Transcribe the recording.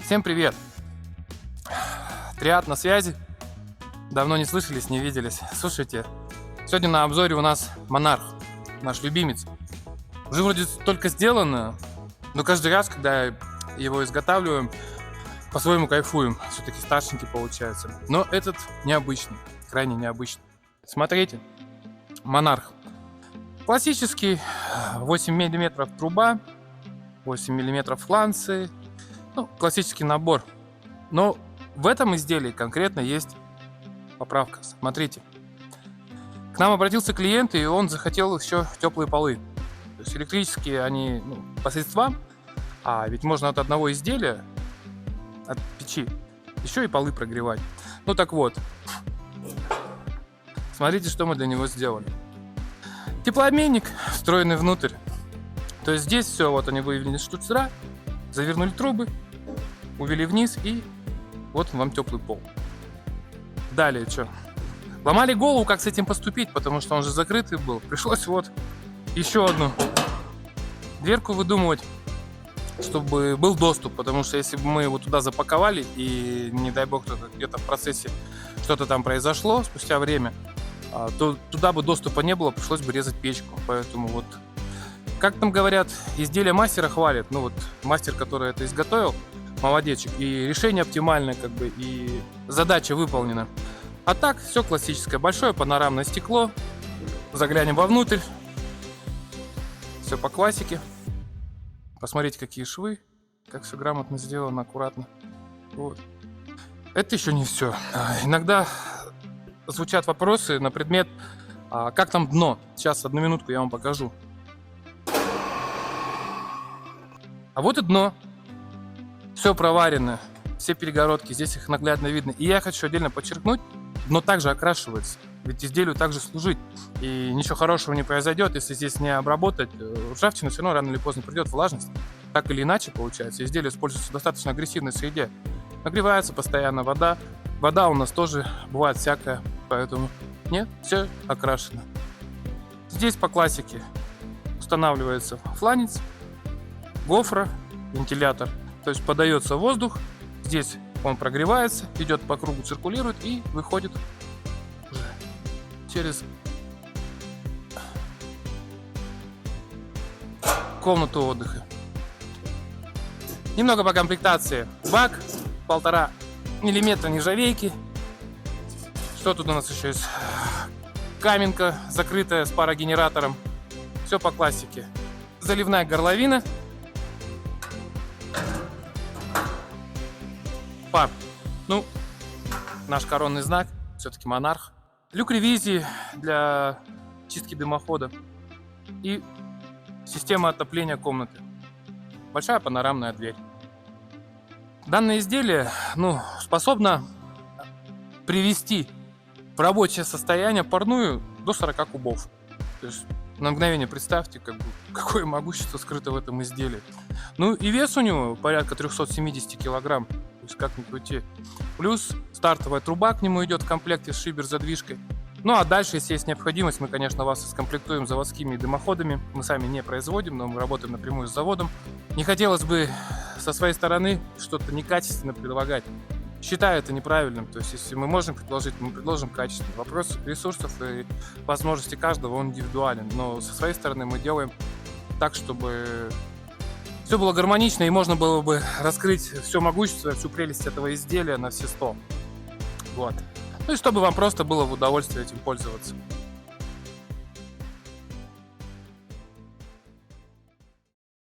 Всем привет! Триад на связи. Давно не слышались, не виделись. Слушайте, сегодня на обзоре у нас Монарх, наш любимец. Уже вроде только сделано, но каждый раз, когда его изготавливаем, по-своему кайфуем. Все-таки старшенький получается. Но этот необычный, крайне необычный. Смотрите, Монарх. Классический 8 мм труба, 8 мм фланцы. Ну, классический набор. Но в этом изделии конкретно есть поправка. Смотрите. К нам обратился клиент, и он захотел еще теплые полы. То есть электрические они по средствам, а ведь можно от одного изделия, от печи, еще и полы прогревать. Ну так вот. Смотрите, что мы для него сделали. Теплообменник, встроенный внутрь. То есть здесь все, вот они вывели штуцера, завернули трубы, увели вниз, и вот вам теплый пол. Далее что? Ломали голову, как с этим поступить, потому что он же закрытый был. Пришлось вот еще одну дверку выдумывать, чтобы был доступ, потому что если бы мы его туда запаковали и, не дай бог, где-то в процессе что-то там произошло спустя время, то туда бы доступа не было, пришлось бы резать печку. Поэтому вот, как там говорят, изделие мастера хвалит. Ну вот мастер, который это изготовил, молодечек, и решение оптимальное, как бы, и задача выполнена. А так, все классическое. Большое панорамное стекло. Заглянем вовнутрь. Все по классике. Посмотрите, какие швы. Как все грамотно сделано, аккуратно. Вот. Это еще не все. Иногда звучат вопросы на предмет, как там дно. Сейчас, одну минутку, я вам покажу. А вот и дно. Все проварено, все перегородки, здесь их наглядно видно. И я хочу отдельно подчеркнуть, дно также окрашивается, ведь изделию также служить. И ничего хорошего не произойдет, если здесь не обработать. Ржавчина все равно рано или поздно придет, влажность. Так или иначе получается, изделие используется в достаточно агрессивной среде. Нагревается постоянно вода. Вода у нас тоже бывает всякая, поэтому нет, все окрашено. Здесь по классике устанавливается фланец, гофра, вентилятор. То есть подается воздух, здесь он прогревается, идет по кругу, циркулирует и выходит уже через комнату отдыха. Немного по комплектации. Бак 1,5 мм нержавейки. Что тут у нас еще есть? Каменка закрытая с парогенератором. Все по классике. Заливная горловина. Пар. Ну, наш коронный знак, все-таки Монарх. Люк ревизии для чистки дымохода. И система отопления комнаты. Большая панорамная дверь. Данное изделие, способно привести в рабочее состояние парную до 40 кубов. То есть на мгновение представьте, какое могущество скрыто в этом изделии. Ну и вес у него порядка 370 килограмм. То есть как ни крути. Плюс стартовая труба к нему идет в комплекте с шибер-задвижкой. Ну а дальше, если есть необходимость, мы, конечно, вас скомплектуем заводскими дымоходами. Мы сами не производим, но мы работаем напрямую с заводом. Не хотелось бы со своей стороны что-то некачественно предлагать. Считаю это неправильным. То есть если мы можем предложить, мы предложим качественно. Вопрос ресурсов и возможностей каждого, он индивидуален. Но со своей стороны мы делаем так, чтобы все было гармонично и можно было бы раскрыть все могущество, всю прелесть этого изделия на все 100. Вот. Ну и чтобы вам просто было в удовольствие этим пользоваться.